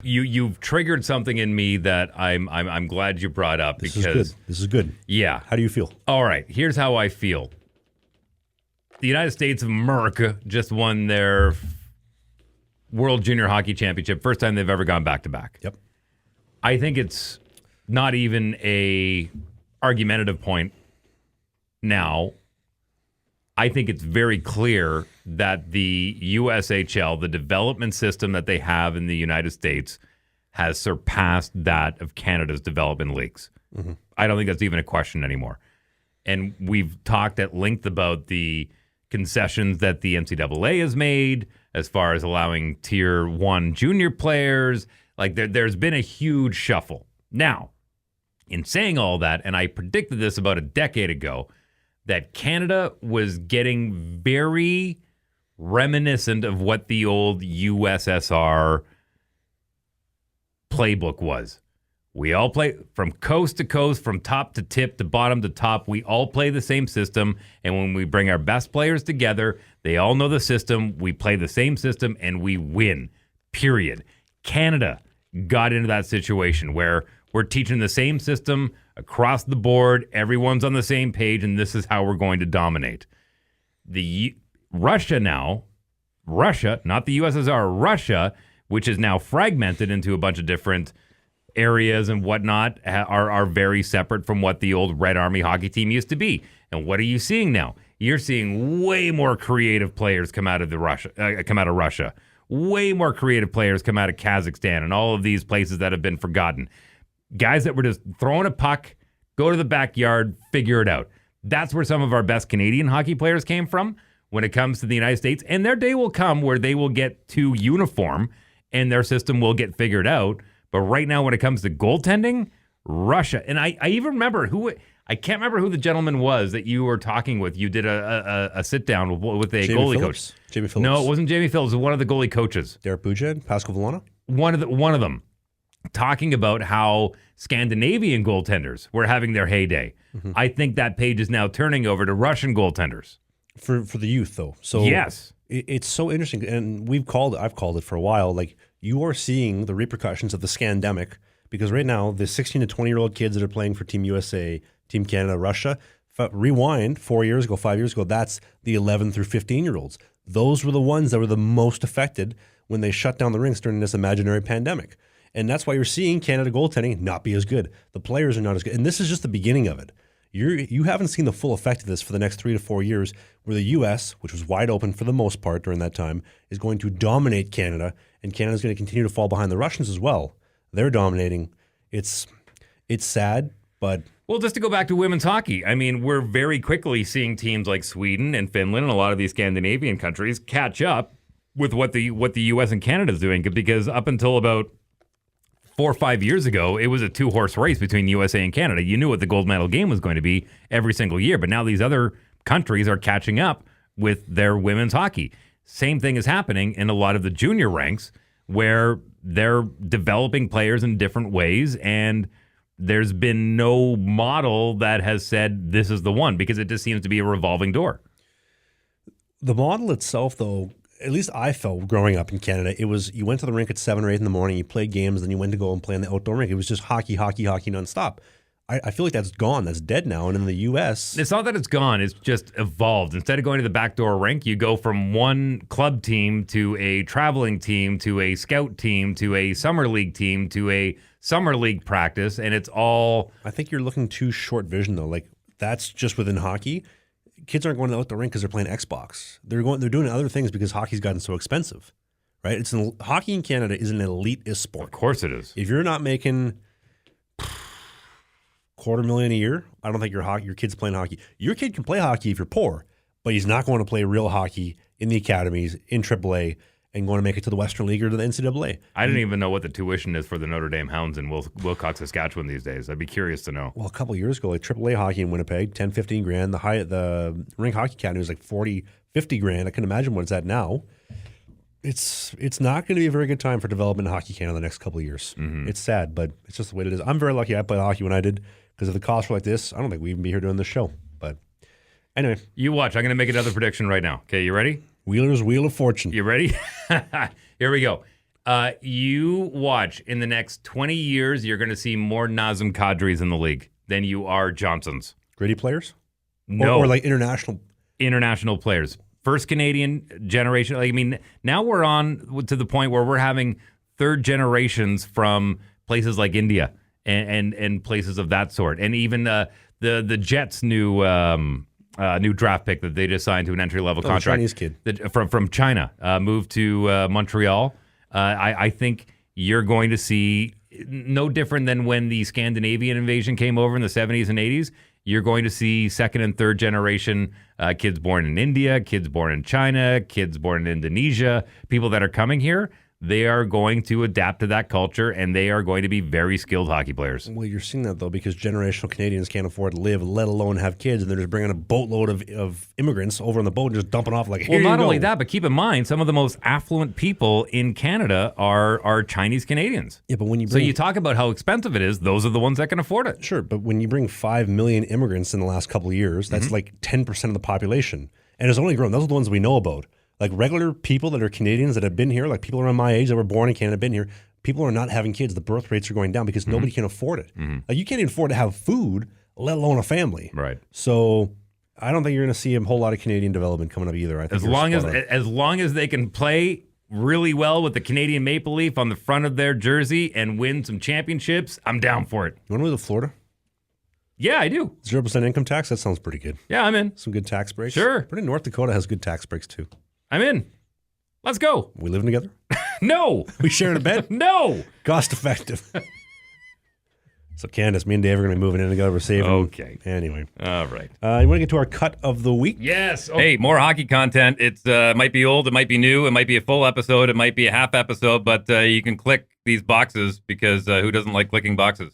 You've triggered something in me that I'm glad you brought up This because is good. This is good. Yeah. How do you feel? All right, here's how I feel. The United States of America just won their World Junior Hockey Championship, first time they've ever gone back to back. Yep. I think it's not even a argumentative point now. I think it's very clear that the USHL, the development system that they have in the United States, has surpassed that of Canada's development leagues. Mm-hmm. I don't think that's even a question anymore. And we've talked at length about the concessions that the NCAA has made as far as allowing Tier 1 junior players. Like there's been a huge shuffle. Now, in saying all that, and I predicted this about a decade ago, that Canada was getting very reminiscent of what the old USSR playbook was. We all play from coast to coast, from top to tip to bottom to top. We all play the same system. And when we bring our best players together, they all know the system. We play the same system and we win, period. Canada got into that situation where we're teaching the same system across the board. Everyone's on the same page, and this is how we're going to dominate. Russia, not the USSR, Russia, which is now fragmented into a bunch of different areas and whatnot, are very separate from what the old Red Army hockey team used to be. And what are you seeing now? You're seeing way more creative players come out of Russia. Way more creative players come out of Kazakhstan and all of these places that have been forgotten. Guys that were just throwing a puck, go to the backyard, figure it out. That's where some of our best Canadian hockey players came from when it comes to the United States. And their day will come where they will get to uniform and their system will get figured out. But right now, when it comes to goaltending, Russia. And I even remember I can't remember who the gentleman was that you were talking with. You did a sit down with a Jamie goalie Phillips. coach. Jamie Phillips. No, it wasn't Jamie Phillips. It was one of the goalie coaches. Derek Bujan, Pascal Villana. One of them. Talking about how Scandinavian goaltenders were having their heyday. Mm-hmm. I think that page is now turning over to Russian goaltenders. For the youth, though. So yes. It's so interesting. And I've called it for a while. Like, you are seeing the repercussions of the scandemic, because right now, the 16 to 20-year-old kids that are playing for Team USA, Team Canada, Russia, rewind 4 years ago, 5 years ago, that's the 11 through 15-year-olds. Those were the ones that were the most affected when they shut down the rinks during this imaginary pandemic. And that's why you're seeing Canada goaltending not be as good. The players are not as good. And this is just the beginning of it. You haven't seen the full effect of this for the next 3 to 4 years, where the U.S., which was wide open for the most part during that time, is going to dominate Canada, and Canada's going to continue to fall behind the Russians as well. They're dominating. It's sad, but... Well, just to go back to women's hockey, I mean, we're very quickly seeing teams like Sweden and Finland and a lot of these Scandinavian countries catch up with what the U.S. and Canada is doing, because up until about 4 or 5 years ago, it was a two-horse race between USA and Canada. You knew what the gold medal game was going to be every single year, but now these other countries are catching up with their women's hockey. Same thing is happening in a lot of the junior ranks, where they're developing players in different ways, and there's been no model that has said this is the one, because it just seems to be a revolving door. The model itself, though, at least I felt growing up in Canada, it was you went to the rink at 7 or 8 in the morning, you played games, then you went to go and play in the outdoor rink. It was just hockey nonstop. I feel like that's gone. That's dead now. And in the U.S., it's not that it's gone. It's just evolved. Instead of going to the backdoor rink, you go from one club team to a traveling team to a scout team to a summer league team to a summer league practice, and it's all... I think you're looking too short vision, though. Like, that's just within hockey. Kids aren't going out the rink because they're playing Xbox. They're doing other things because hockey's gotten so expensive, right? Hockey in Canada is an elitist sport. Of course it is. If you're not making $250,000 a year, I don't think your kid's playing hockey. Your kid can play hockey if you're poor, but he's not going to play real hockey in the academies, in AAA, and going to make it to the Western League or to the NCAA. I didn't even know what the tuition is for the Notre Dame Hounds in Wilcox, Saskatchewan these days. I'd be curious to know. Well, a couple of years ago, like AAA hockey in Winnipeg, 10, 15 grand. The rink hockey academy was like 40, 50 grand. I can imagine what it's at now. It's not going to be a very good time for development in Hockey Canada the next couple of years. Mm-hmm. It's sad, but it's just the way it is. I'm very lucky I played hockey when I did, because if the costs were like this, I don't think we'd even be here doing this show. But anyway. You watch. I'm going to make another prediction right now. Okay, you ready? Wheeler's Wheel of Fortune. You ready? Here we go. You watch in the next 20 years, you're going to see more Nazem Kadris in the league than you are Johnsons. Gritty players? No. Or like international. International players. First Canadian generation. Like, I mean, now we're on to the point where we're having third generations from places like India and places of that sort. And even the Jets' new draft pick that they just signed to an entry-level contract. Chinese kid. From China, moved to Montreal. I think you're going to see no different than when the Scandinavian invasion came over in the 70s and 80s. You're going to see second and third generation kids born in India, kids born in China, kids born in Indonesia, people that are coming here. They are going to adapt to that culture, and they are going to be very skilled hockey players. Well, you're seeing that, though, because generational Canadians can't afford to live, let alone have kids, and they're just bringing a boatload of immigrants over on the boat and just dumping off like, here Well, you not go. only that, but keep in mind, some of the most affluent people in Canada are Chinese Canadians. Yeah, but when you So bring, you talk about how expensive it is, those are the ones that can afford it. Sure, but when you bring 5 million immigrants in the last couple of years, that's like 10% of the population. And it's only grown. Those are the ones we know about. Like regular people that are Canadians that have been here, like people around my age that were born in Canada, been here, people are not having kids. The birth rates are going down because nobody can afford it. Like you can't even afford to have food, let alone a family. Right. So I don't think you're going to see a whole lot of Canadian development coming up either. I think As long as they can play really well with the Canadian Maple Leaf on the front of their jersey and win some championships, I'm down for it. You want to move to Florida? Yeah, I do. 0% income tax? That sounds pretty good. Yeah, I'm in. Some good tax breaks. Sure. But in North Dakota has good tax breaks too. I'm in. Let's go. We living together? No. We sharing a bed? No. Cost effective. So Candace, me and Dave are going to be moving in together. We're saving. Okay. Anyway. All right. You want to get to our cut of the week? Yes. Hey, more hockey content. It's might be old, it might be new, it might be a full episode, it might be a half episode, but you can click these boxes because who doesn't like clicking boxes?